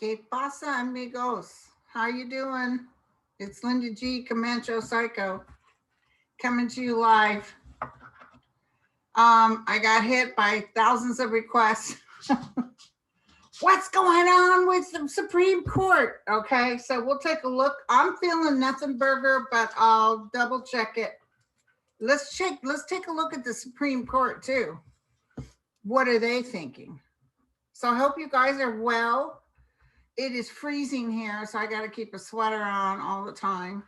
¿Qué pasa, amigos? How you doing? It's Linda G. Comancho Psycho coming to you live. I got hit by thousands of requests. What's going on with the Supreme Court? Okay, so we'll take a look. I'm feeling nothing burger, but I'll double check it. Let's take a look at the Supreme Court too. What are they thinking? So I hope you guys are well. It is freezing here, so I got to keep a sweater on all the time.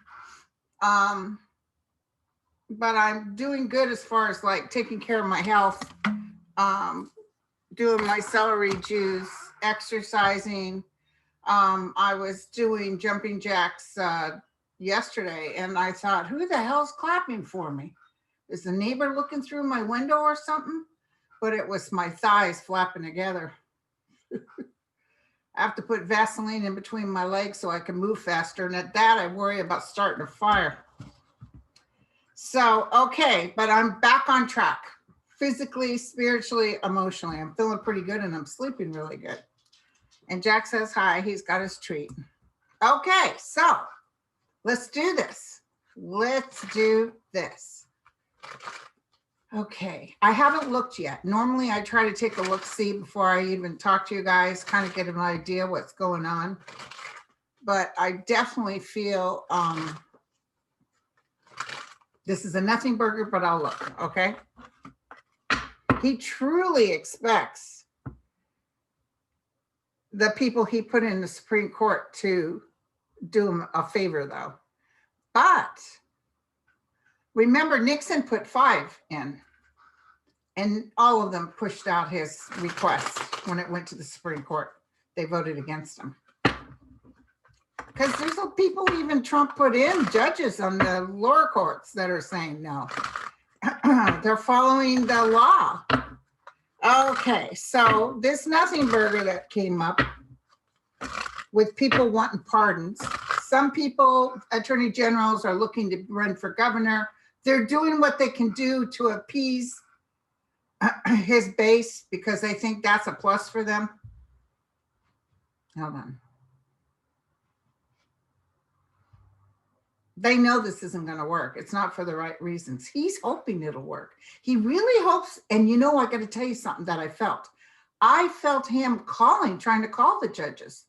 But I'm doing good as far as like taking care of my health, doing my celery juice, exercising. I was doing jumping jacks yesterday, and I thought, who the hell's clapping for me? Is the neighbor looking through my window or something? But it was my thighs flapping together. I have to put Vaseline in between my legs so I can move faster. And at that, I worry about starting a fire. So, okay, but I'm back on track. Physically, spiritually, emotionally. I'm feeling pretty good and I'm sleeping really good. And Jack says hi. He's got his treat. Okay, so let's do this. Let's do this. Okay, I haven't looked yet. Normally I try to take a look-see before I even talk to you guys, kind of get an idea what's going on. But I definitely feel this is a nothing burger, but I'll look, okay? He truly expects the people he put in the Supreme Court to do him a favor though. But remember, Nixon put 5 in, and all of them pushed out his request when it went to the Supreme Court. They voted against him. Because there's people even Trump put in, judges on the lower courts that are saying no. They're following the law. Okay, so this nothing burger that came up with people wanting pardons. Some people, attorney generals, are looking to run for governor. They're doing what they can do to appease his base because they think that's a plus for them. Hold on. They know this isn't going to work. It's not for the right reasons. He's hoping it'll work. He really hopes. And you know, I got to tell you something that I felt. I felt him trying to call the judges,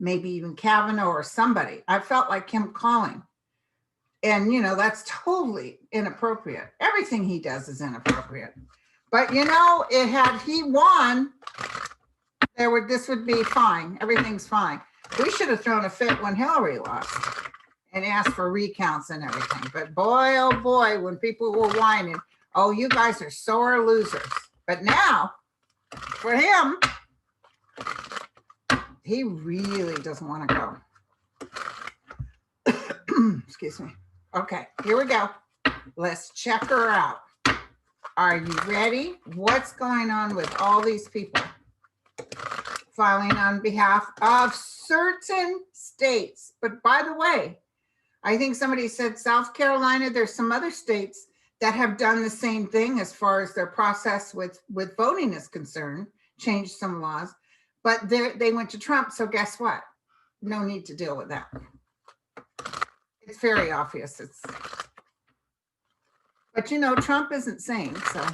maybe even Kavanaugh or somebody. I felt like him calling. And, you know, that's totally inappropriate. Everything he does is inappropriate. But, you know, had he won, this would be fine. Everything's fine. We should have thrown a fit when Hillary lost and asked for recounts and everything. But boy, oh boy, when people were whining, oh, you guys are sore losers. But now, for him, he really doesn't want to go. Excuse me. Okay, here we go. Let's check her out. Are you ready? What's going on with all these people filing on behalf of certain states? But by the way, I think somebody said South Carolina, there's some other states that have done the same thing as far as their process with voting is concerned, changed some laws, but they went to Trump. So guess what? No need to deal with that. It's very obvious. But you know, Trump isn't sane, so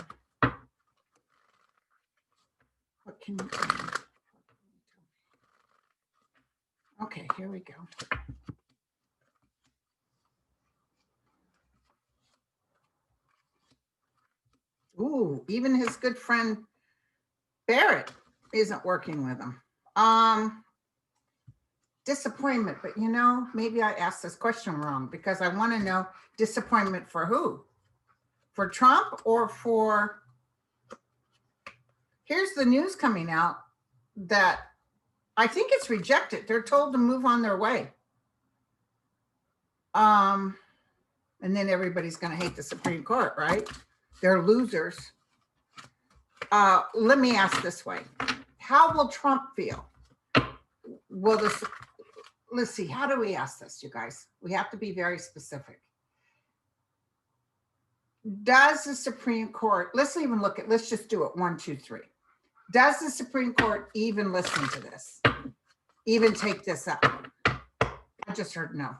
what can you do? Okay, here we go. Ooh, even his good friend Barrett isn't working with him. Disappointment, but you know, maybe I asked this question wrong because I want to know disappointment for who? For Trump or for, here's the news coming out that I think it's rejected. They're told to move on their way. And then everybody's going to hate the Supreme Court, right? They're losers. Let me ask this way. How will Trump feel? Let's see, how do we ask this, you guys? We have to be very specific. Does the Supreme Court, let's just do it 1, 2, 3. Does the Supreme Court even listen to this? even take this up. I just heard no.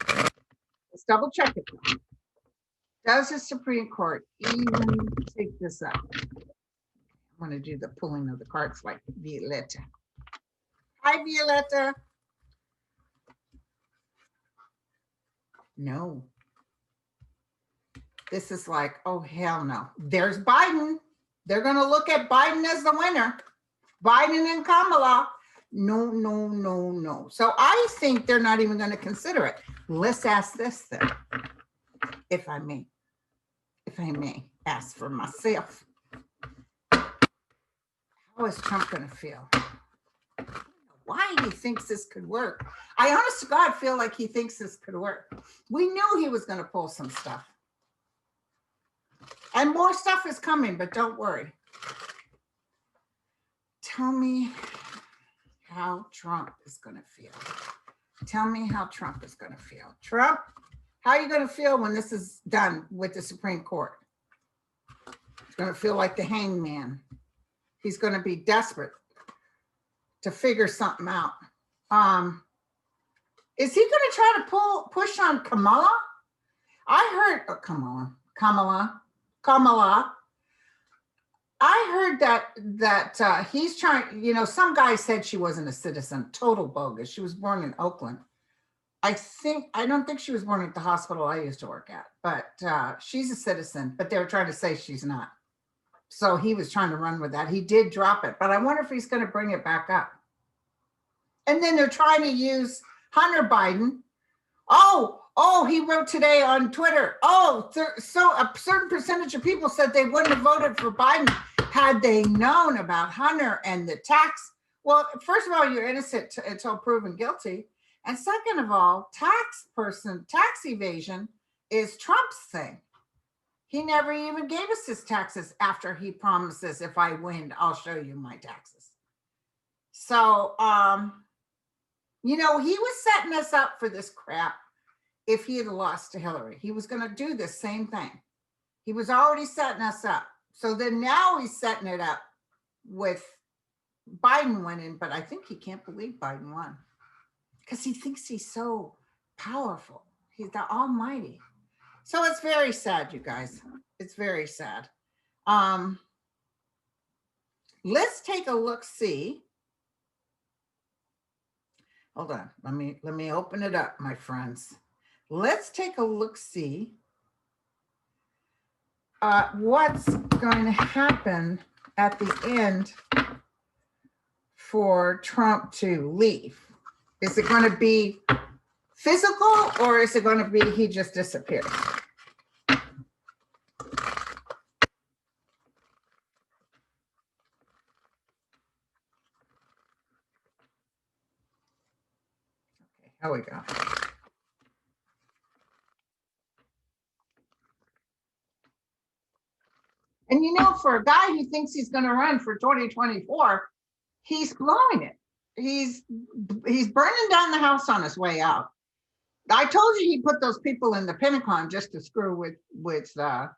Let's double check it. Does the Supreme Court even take this up? I'm going to do the pulling of the cards like Violetta. Hi, Violetta. No. This is like, oh, hell no. There's Biden. They're going to look at Biden as the winner. Biden and Kamala. No, no, no, no. So I think they're not even going to consider it. Let's ask this then, if I may ask for myself. How is Trump going to feel? Why he thinks this could work. I honest to God feel like he thinks this could work. We knew he was going to pull some stuff. And more stuff is coming, but don't worry. Tell me how Trump is going to feel. Tell me how Trump is going to feel. Trump, how are you going to feel when this is done with the Supreme Court? It's going to feel like the hangman. He's going to be desperate to figure something out. Is he going to try to push on Kamala? I heard Kamala. I heard that he's trying, you know, some guy said she wasn't a citizen, total bogus. She was born in Oakland. I don't think she was born at the hospital I used to work at, but she's a citizen, but they were trying to say she's not. So he was trying to run with that. He did drop it, but I wonder if he's going to bring it back up. And then they're trying to use Hunter Biden. Oh, he wrote today on Twitter. So a certain percentage of people said they wouldn't have voted for Biden had they known about Hunter and the tax. Well, first of all, you're innocent until proven guilty. And second of all, tax evasion is Trump's thing. He never even gave us his taxes after he promises, if I win, I'll show you my taxes. So, you know, he was setting us up for this crap. If he had lost to Hillary, he was going to do the same thing. He was already setting us up. So then now he's setting it up with Biden winning, but I think he can't believe Biden won because he thinks he's so powerful. He's the almighty. So it's very sad, you guys. It's very sad. Let's take a look, see. Hold on. Let me open it up, my friends. Let's take a look, see what's going to happen at the end for Trump to leave. Is it going to be physical or is it going to be he just disappears? Okay, here we go. And you know, for a guy who thinks he's going to run for 2024, he's blowing it. He's burning down the house on his way out. I told you he put those people in the Pentagon just to screw with Biden.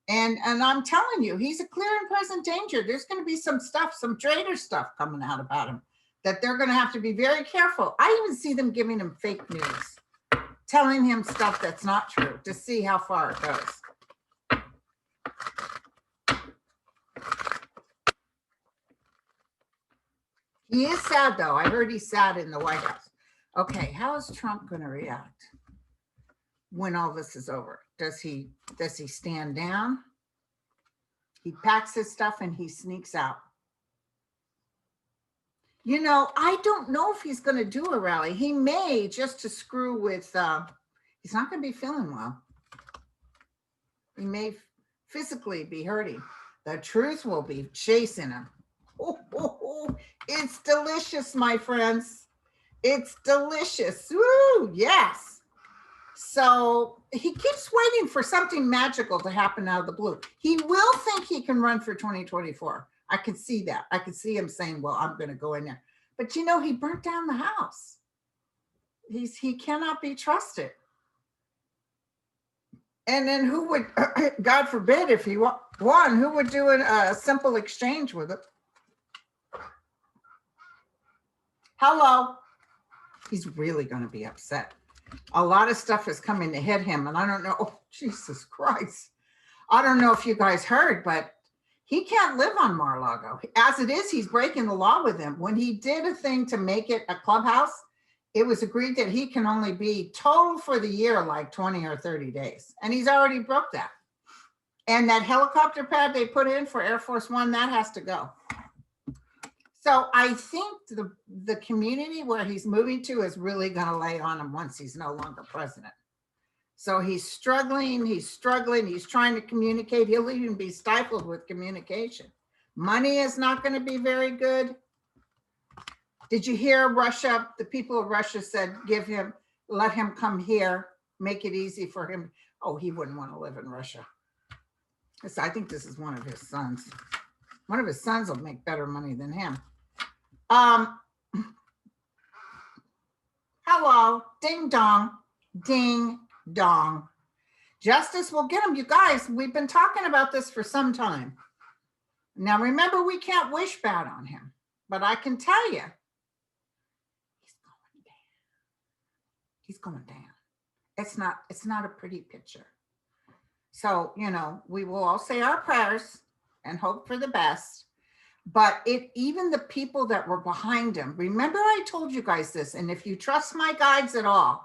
And I'm telling you, he's a clear and present danger. There's going to be some stuff, some traitor stuff coming out about him that they're going to have to be very careful. I even see them giving him fake news, telling him stuff that's not true to see how far it goes. He is sad, though. I heard he's sad in the White House. Okay, how is Trump going to react when all this is over? Does he stand down? He packs his stuff and he sneaks out. You know, I don't know if he's going to do a rally. He may, just to screw with, he's not going to be feeling well. He may physically be hurting. The truth will be chasing him. It's delicious, my friends. It's delicious. Woo, yes. So he keeps waiting for something magical to happen out of the blue. He will think he can run for 2024. I can see that. I can see him saying, well, I'm going to go in there. But, you know, he burnt down the house. He cannot be trusted. And then who would, God forbid, if he won, who would do a simple exchange with it? Hello. He's really going to be upset. A lot of stuff is coming to hit him. And I don't know. Oh, Jesus Christ. I don't know if you guys heard, but he can't live on Mar-a-Lago. As it is, he's breaking the law with him. When he did a thing to make it a clubhouse, it was agreed that he can only be total for the year, like 20 or 30 days. And he's already broke that. And that helicopter pad they put in for Air Force One, that has to go. So I think the community where he's moving to is really going to lay on him once he's no longer president. So he's struggling, he's trying to communicate. He'll even be stifled with communication. Money is not going to be very good. Did you hear Russia? The people of Russia said, let him come here, make it easy for him. Oh, he wouldn't want to live in Russia. I think this is one of his sons. One of his sons will make better money than him. Hello, ding dong, ding dong. Justice will get him. You guys, we've been talking about this for some time. Now, remember, we can't wish bad on him, but I can tell you, he's going down. It's not a pretty picture. So, you know, we will all say our prayers and hope for the best. But even the people that were behind him, remember I told you guys this, and if you trust my guides at all,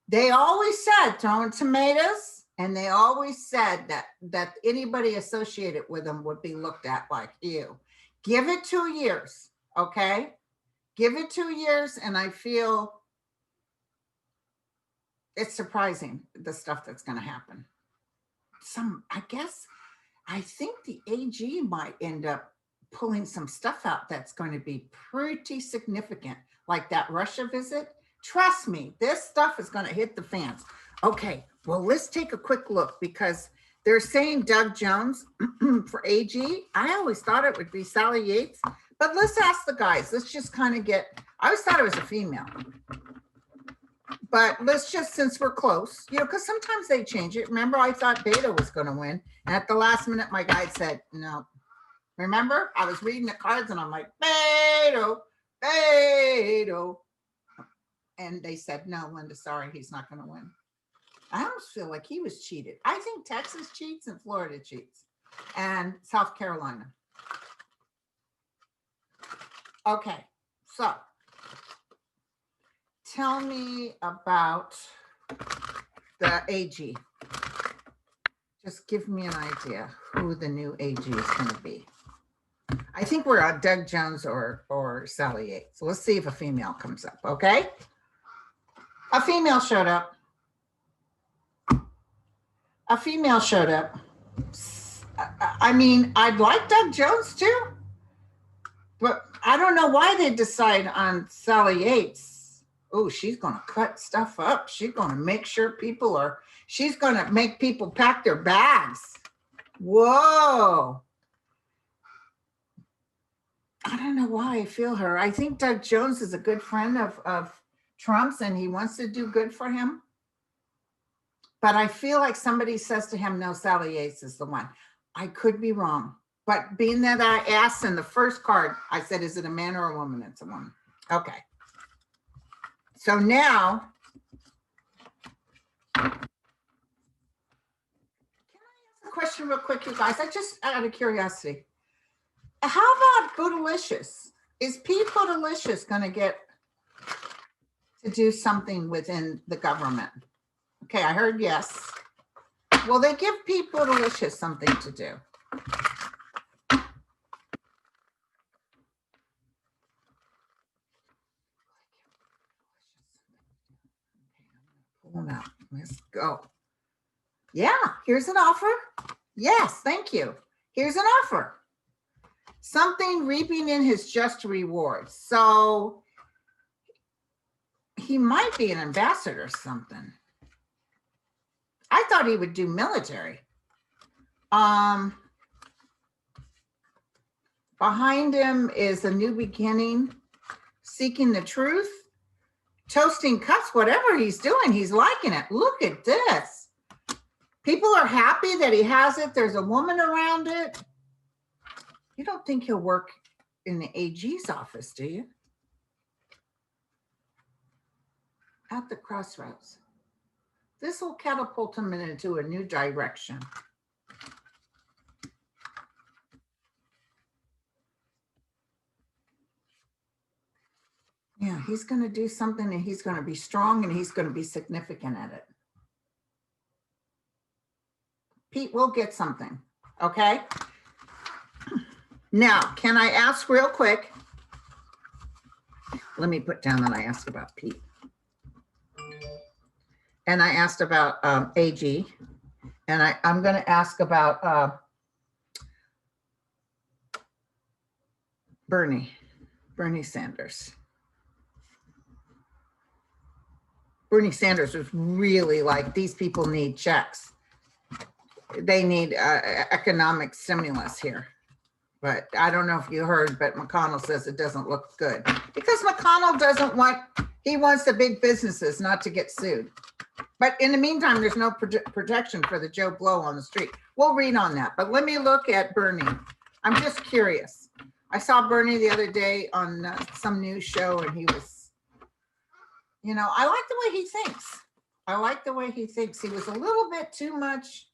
they always said throwing tomatoes, and they always said that anybody associated with him would be looked at like, ew. Give it 2 years, okay? Give it 2 years, and I feel it's surprising, the stuff that's going to happen. I think the AG might end up pulling some stuff out that's going to be pretty significant, like that Russia visit. Trust me, this stuff is going to hit the fans. Okay, well, let's take a quick look, because they're saying Doug Jones for AG. I always thought it would be Sally Yates, but let's ask the guys. Let's just kind of I always thought it was a female. But let's just, since we're close, you know, because sometimes they change it. Remember, I thought Beta was going to win. And at the last minute, my guide said, no. Remember, I was reading the cards and I'm like, Beto. And they said, no, Linda, sorry, he's not going to win. I almost feel like he was cheated. I think Texas cheats and Florida cheats and South Carolina. Okay, so tell me about the AG. Just give me an idea who the new AG is going to be. I think we're at Doug Jones or Sally Yates. So let's see if a female comes up, okay? A female showed up. A female showed up. I mean, I'd like Doug Jones too, but I don't know why they decide on Sally Yates. Oh, she's going to cut stuff up. She's going to make sure she's going to make people pack their bags. Whoa. I don't know why I feel her. I think Doug Jones is a good friend of Trump's, and he wants to do good for him. But I feel like somebody says to him, no, Sally Yates is the one. I could be wrong. But being that I asked in the first card, I said, is it a man or a woman? It's a woman. Okay. So now, can I ask a question real quick, you guys? Just out of curiosity. How about Foodalicious? Is Pete Foodalicious going to get to do something within the government? Okay, I heard yes. Will they give Pete Foodalicious something to do? Pull them out. Let's go. Yeah, here's an offer. Yes, thank you. Here's an offer. Something reaping in his just reward. So he might be an ambassador or something. I thought he would do military. Behind him is A New Beginning, Seeking the Truth, Toasting Cups, whatever he's doing, he's liking it. Look at this. People are happy that he has it. There's a woman around it. You don't think he'll work in the AG's office, do you? at the crossroads. This will catapult him into a new direction. Yeah, he's going to do something and he's going to be strong and he's going to be significant at it. Pete will get something, okay? Now, can I ask real quick? Let me put down that I asked about Pete. And I asked about AG. And I'm going to ask about Bernie Sanders. Bernie Sanders was really like, these people need checks. They need economic stimulus here. But I don't know if you heard, but McConnell says it doesn't look good. Because McConnell doesn't want, he wants the big businesses not to get sued. But in the meantime, there's no protection for the Joe Blow on the street. We'll read on that. But let me look at Bernie. I'm just curious. I saw Bernie the other day on some news show and he was, you know, I like the way he thinks. I like the way he thinks. He was a little bit too much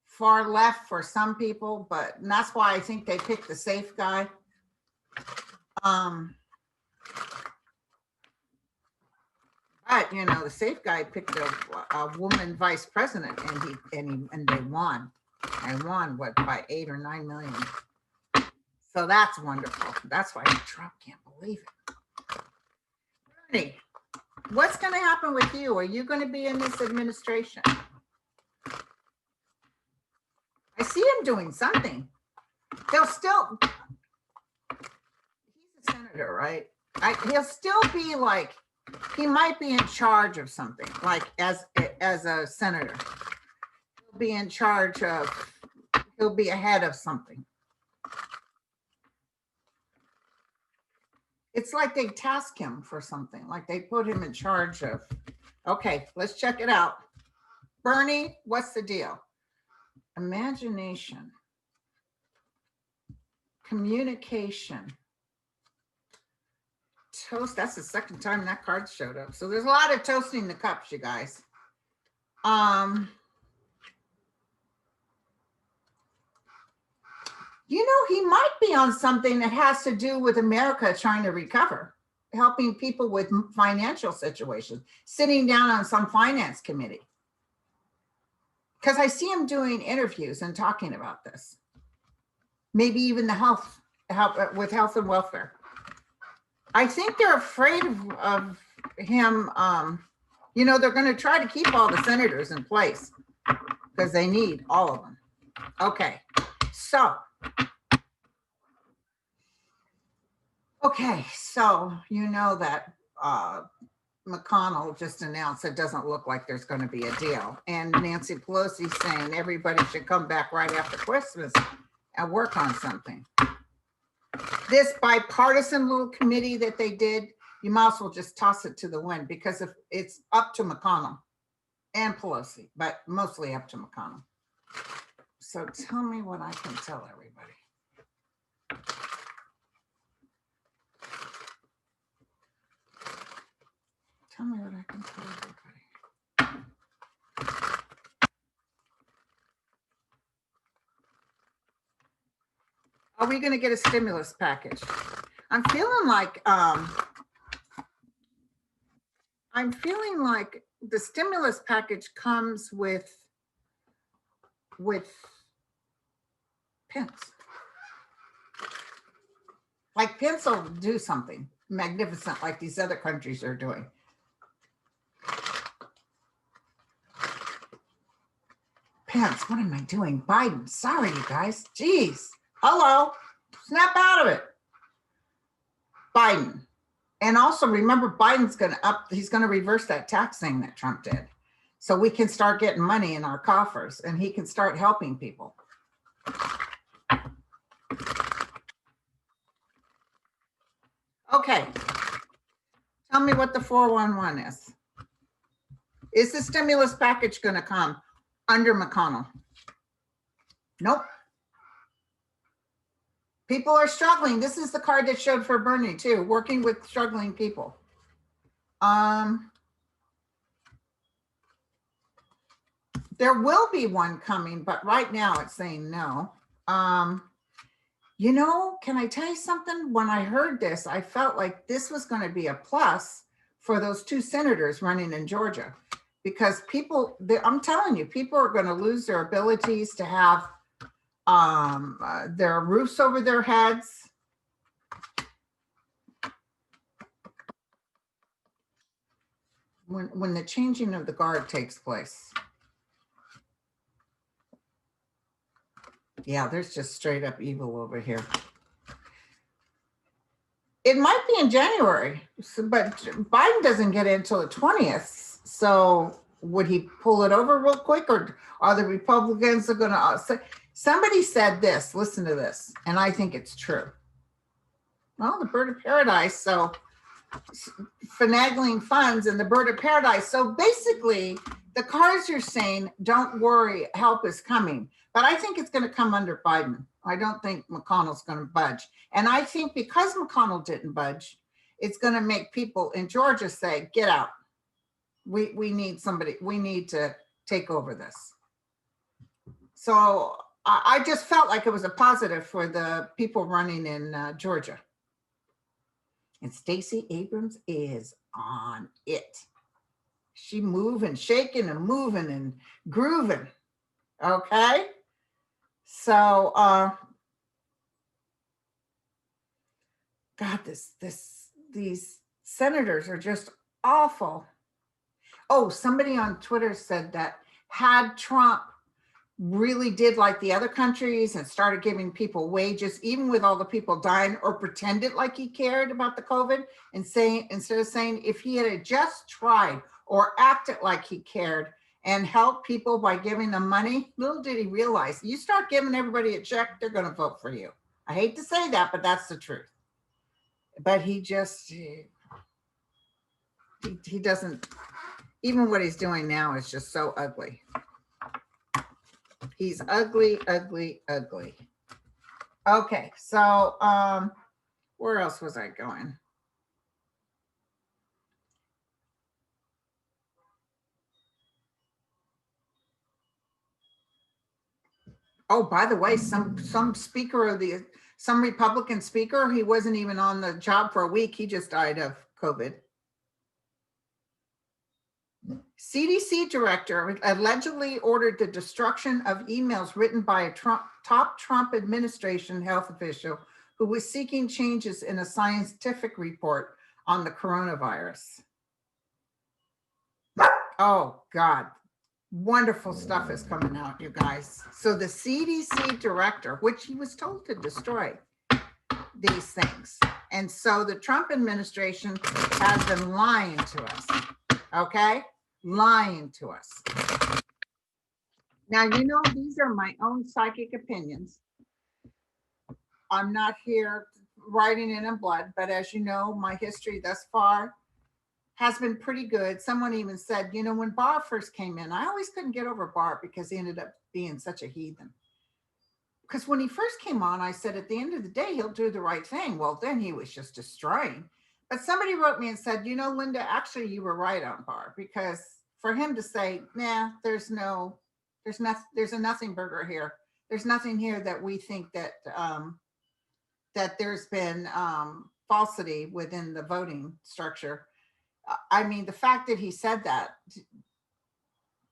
far left for some people, but and that's why I think they picked the safe guy. But you know, the safe guy picked a woman vice president, and they won. They won what by 8 or 9 million. So that's wonderful. That's why Trump can't believe it. Bernie, what's going to happen with you? Are you going to be in this administration? I see him doing something. He'll still, he's a senator, right? He'll still be like, he might be in charge of something, like as a senator. He'll be in charge of, he'll be ahead of something. It's like they task him for something, like they put him in charge of, okay, let's check it out. Bernie, what's the deal? Imagination, communication, toast. That's the second time that card showed up. So there's a lot of toasting the cups, you guys. You know, he might be on something that has to do with America trying to recover, helping people with financial situations, sitting down on some finance committee. Because I see him doing interviews and talking about this. Maybe even the health with health and welfare. I think they're afraid of him. You know, they're going to try to keep all the senators in place because they need all of them. Okay, so. Okay, so you know that McConnell just announced it doesn't look like there's going to be a deal. And Nancy Pelosi saying everybody should come back right after Christmas and work on something. This bipartisan little committee that they did, you might as well just toss it to the wind because if it's up to McConnell and Pelosi, but mostly up to McConnell. So tell me what I can tell everybody. Tell me what I can tell everybody. Are we going to get a stimulus package? I'm feeling like the stimulus package comes with Pence. Like Pence will do something magnificent like these other countries are doing. Pence, what am I doing? Biden, sorry, you guys. Jeez. Hello. Snap out of it. Biden. And also remember, Biden's he's going to reverse that tax thing that Trump did. So we can start getting money in our coffers and he can start helping people. Okay. Tell me what the 411 is. Is the stimulus package going to come under McConnell? Nope. People are struggling. This is the card that showed for Bernie too, working with struggling people. There will be one coming, but right now it's saying no. You know, can I tell you something? When I heard this, I felt like this was going to be a plus for those two senators running in Georgia, because people, I'm telling you, people are going to lose their abilities to have their roofs over their heads. When the changing of the guard takes place. Yeah, there's just straight up evil over here. It might be in January, but Biden doesn't get it until the 20th. So would he pull it over real quick, or are the Republicans are going to say? Somebody said this, listen to this, and I think it's true. Well, the bird of paradise, so finagling funds and the bird of paradise. So basically, the cards are saying, don't worry, help is coming. But I think it's going to come under Biden. I don't think McConnell's going to budge. And I think because McConnell didn't budge, it's going to make people in Georgia say, get out. We need somebody, we need to take over this. So I just felt like it was a positive for the people running in Georgia. And Stacey Abrams is on it. She moving, shaking and moving and grooving. Okay. So, God, these senators are just awful. Oh, somebody on Twitter said that had Trump really did like the other countries and started giving people wages, even with all the people dying, or pretended like he cared about the COVID, and saying, instead of saying, if he had just tried or acted like he cared and helped people by giving them money, little did he realize, you start giving everybody a check, they're going to vote for you. I hate to say that, but that's the truth. But he just, he doesn't, even what he's doing now is just so ugly. He's ugly, ugly, ugly. Okay, so where else was I going? Oh, by the way, some speaker of some Republican speaker, he wasn't even on the job for a week. He just died of COVID. CDC director allegedly ordered the destruction of emails written by a top Trump administration health official who was seeking changes in a scientific report on the coronavirus. Oh, God. Wonderful stuff is coming out, you guys. So the CDC director, which he was told to destroy these things. And so the Trump administration has been lying to us. Okay? Lying to us. Now, you know, these are my own psychic opinions. I'm not here writing it in blood, but as you know, my history thus far has been pretty good. Someone even said, you know, when Barr first came in, I always couldn't get over Barr because he ended up being such a heathen. Because when he first came on, I said, at the end of the day, he'll do the right thing. Well, then he was just destroying. But somebody wrote me and said, you know, Linda, actually, you were right on Barr, because for him to say, nah, there's a nothing burger here. There's nothing here that we think that that there's been falsity within the voting structure. I mean, the fact that he said that,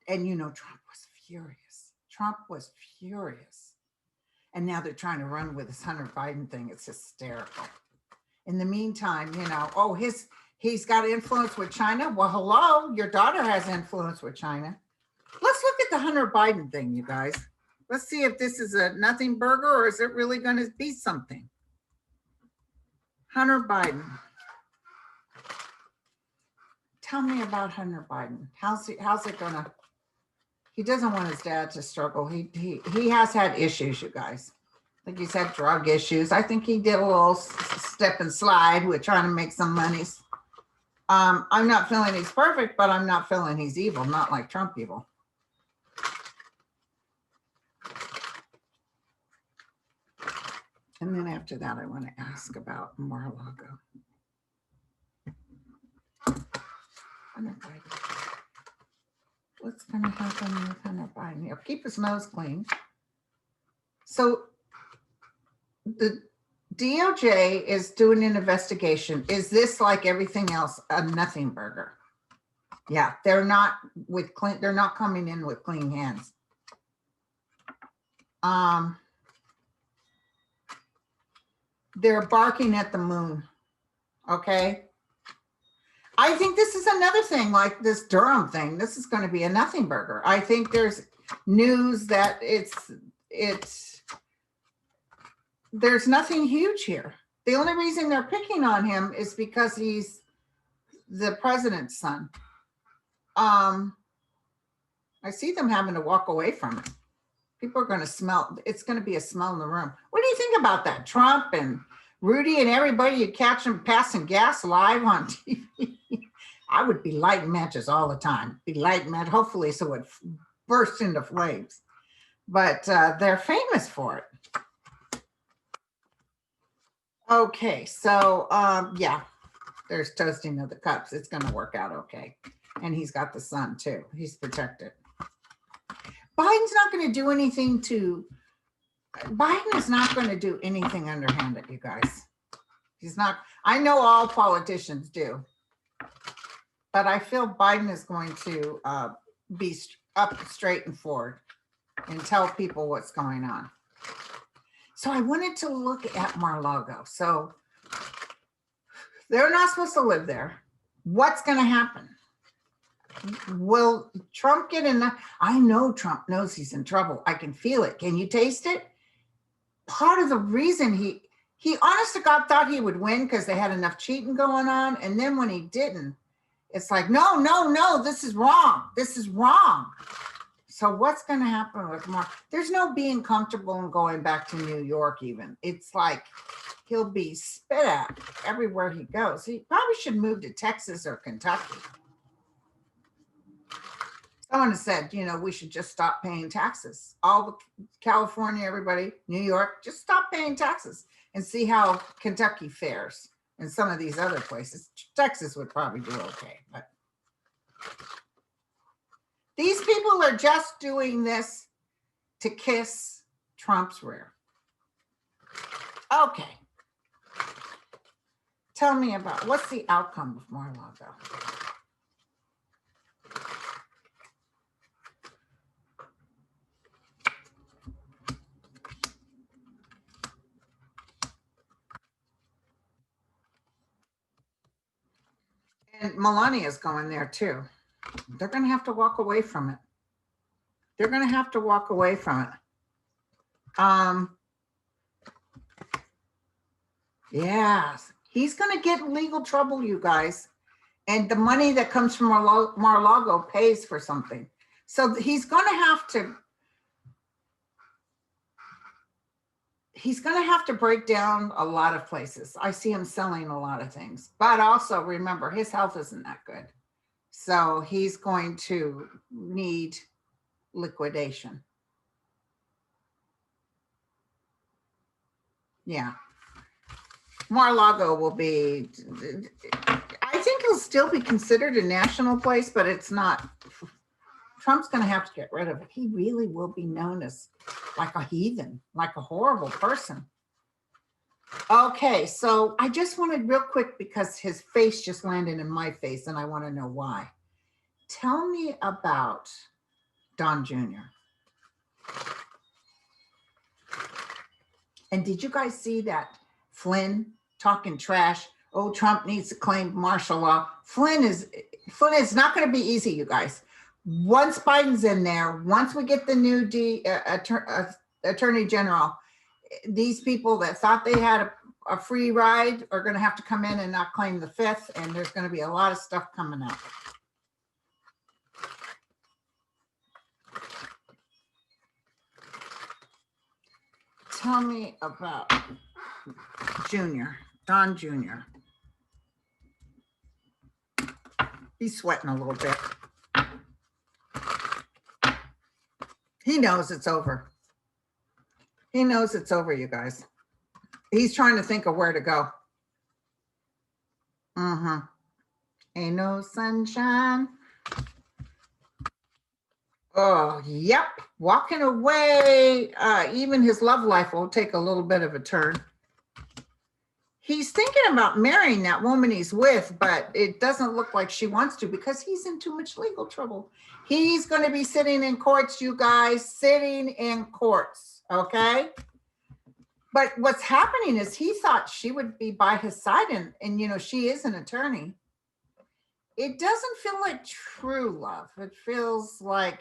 and you know, Trump was furious. Trump was furious. And now they're trying to run with this Hunter Biden thing. It's hysterical. In the meantime, you know, oh, he's got influence with China. Well, hello, your daughter has influence with China. Let's look at the Hunter Biden thing, you guys. Let's see if this is a nothing burger or is it really going to be something. Hunter Biden. Tell me about Hunter Biden. How's it gonna? He doesn't want his dad to struggle. He has had issues, you guys. I think he's had drug issues. I think he did a little step and slide with trying to make some monies. I'm not feeling he's perfect, but I'm not feeling he's evil. Not like Trump evil. And then after that, I want to ask about Mar-a-Lago. what's going to happen with Hunter Biden? He'll keep his nose clean. So the DOJ is doing an investigation. Is this like everything else a nothing burger? Yeah, they're not with clean. They're not coming in with clean hands. They're barking at the moon. Okay. I think this is another thing like this Durham thing. This is going to be a nothing burger. I think there's news that there's nothing huge here. The only reason they're picking on him is because he's the president's son. I see them having to walk away from it. People are going to smell. It's going to be a smell in the room. What do you think about that? Trump and Rudy and everybody, you catch them passing gas live on TV. I would be lighting matches all the time. Be lighting match, hopefully so it bursts into flames. But they're famous for it. Okay, so yeah, there's toasting of the cups. It's going to work out okay. And he's got the sun too. He's protected. Biden's not going to do anything Biden is not going to do anything underhanded, you guys. He's not. I know all politicians do, but I feel Biden is going to be up straight and forward and tell people what's going on. So I wanted to look at Mar-a-Lago. So they're not supposed to live there. What's going to happen? Will Trump get enough? I know Trump knows he's in trouble. I can feel it. Can you taste it? Part of the reason he honest to God thought he would win because they had enough cheating going on. And then when he didn't, it's like, no, this is wrong. This is wrong. So what's going to happen with Mark? There's no being comfortable and going back to New York even. It's like he'll be spit at everywhere he goes. He probably should move to Texas or Kentucky. Someone said, we should just stop paying taxes. All the California, everybody, New York, just stop paying taxes and see how Kentucky fares and some of these other places. Texas would probably do okay, but these people are just doing this to kiss Trump's rear. Okay. Tell me about what's the outcome of Mar-a-Lago? And Melania's going there too. They're going to have to walk away from it. They're going to have to walk away from it. Yeah, he's going to get in legal trouble, you guys. And the money that comes from Mar-a-Lago pays for something. So he's going to have to break down a lot of places. I see him selling a lot of things, but also remember his health isn't that good. So he's going to need liquidation. Yeah. Mar-a-Lago will be, I think he'll still be considered a national place, but it's not. Trump's going to have to get rid of it. He really will be known as like a heathen, like a horrible person. Okay, so I just wanted real quick because his face just landed in my face and I want to know why. Tell me about Don Jr. And did you guys see that Flynn talking trash? Oh, Trump needs to claim martial law. Flynn is not going to be easy, you guys. Once Biden's in there, once we get the new attorney general, these people that thought they had a free ride are going to have to come in and not claim the fifth, and there's going to be a lot of stuff coming up. Tell me about Don Jr. He's sweating a little bit. He knows it's over. He knows it's over, you guys. He's trying to think of where to go. Ain't no sunshine. Oh, yep. Walking away. Even his love life will take a little bit of a turn. He's thinking about marrying that woman he's with, but it doesn't look like she wants to because he's in too much legal trouble. He's going to be sitting in courts, you guys, sitting in courts. Okay. But what's happening is he thought she would be by his side, and you know, she is an attorney. It doesn't feel like true love. It feels like,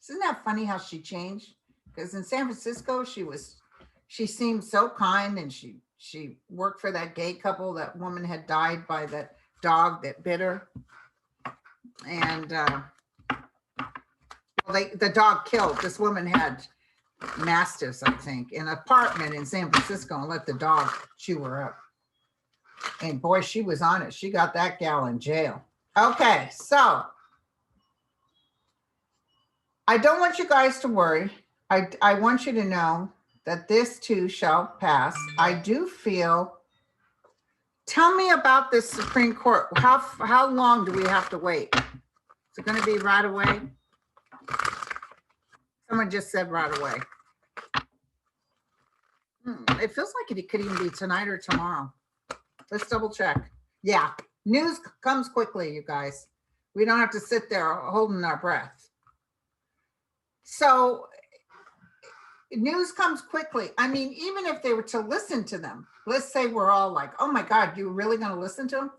isn't that funny how she changed? Because in San Francisco, she seemed so kind, and she worked for that gay couple. That woman had died by that dog that bit her. And the dog killed. This woman had mastiffs, I think, in an apartment in San Francisco, and let the dog chew her up. And boy, she was on it. She got that gal in jail. Okay, so I don't want you guys to worry. I want you to know that this too shall pass. I do feel, tell me about this Supreme Court. How long do we have to wait? Is it going to be right away? Someone just said right away. It feels like it could even be tonight or tomorrow. Let's double check. Yeah, news comes quickly, you guys. We don't have to sit there holding our breath. So news comes quickly. I mean, even if they were to listen to them, let's say we're all like, oh my God, you're really going to listen to them?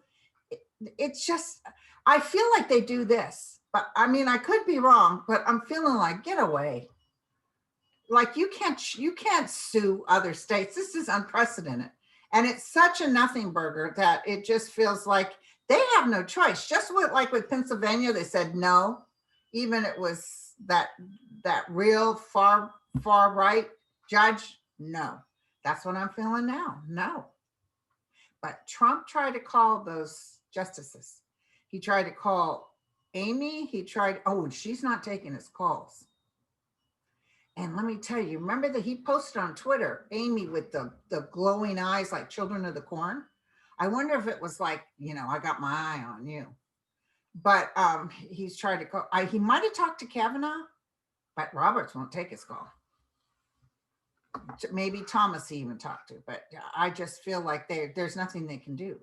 It's just, I feel like they do this, but I mean, I could be wrong, but I'm feeling like, get away. Like you can't sue other states. This is unprecedented. And it's such a nothing burger that it just feels like they have no choice. Just like with Pennsylvania, they said no, even it was that real far right judge. No, that's what I'm feeling now. No. But Trump tried to call those justices. He tried to call Amy. And she's not taking his calls. And let me tell you, remember that he posted on Twitter, Amy with the glowing eyes like children of the corn? I wonder if it was like, you know, I got my eye on you. But he's tried to call. He might have talked to Kavanaugh, but Roberts won't take his call. Maybe Thomas he even talked to, but I just feel like there's nothing they can do.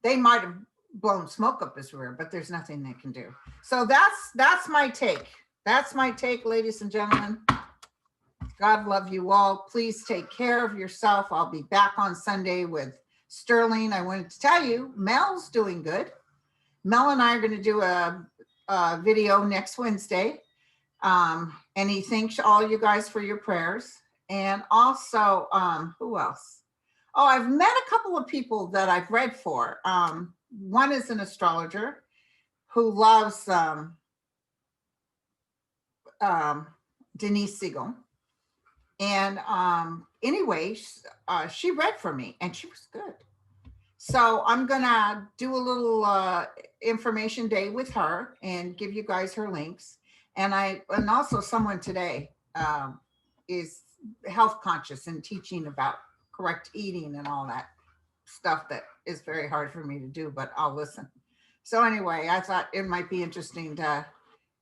They might have blown smoke up his rear, but there's nothing they can do. So that's my take. That's my take, ladies and gentlemen. God love you all. Please take care of yourself. I'll be back on Sunday with Sterling. I wanted to tell you, Mel's doing good. Mel and I are going to do a video next Wednesday. And he thanks all you guys for your prayers. And also, who else? Oh, I've met a couple of people that I've read for. One is an astrologer who loves Denise Siegel. And anyway, she read for me and she was good. So I'm going to do a little information day with her and give you guys her links. And also someone today is health conscious and teaching about correct eating and all that stuff that is very hard for me to do, but I'll listen. So anyway, I thought it might be interesting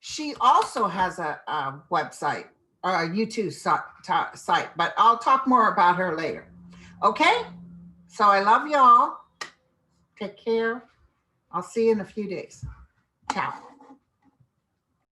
she also has a website or a YouTube site, but I'll talk more about her later. Okay? So I love y'all. Take care. I'll see you in a few days. Ciao.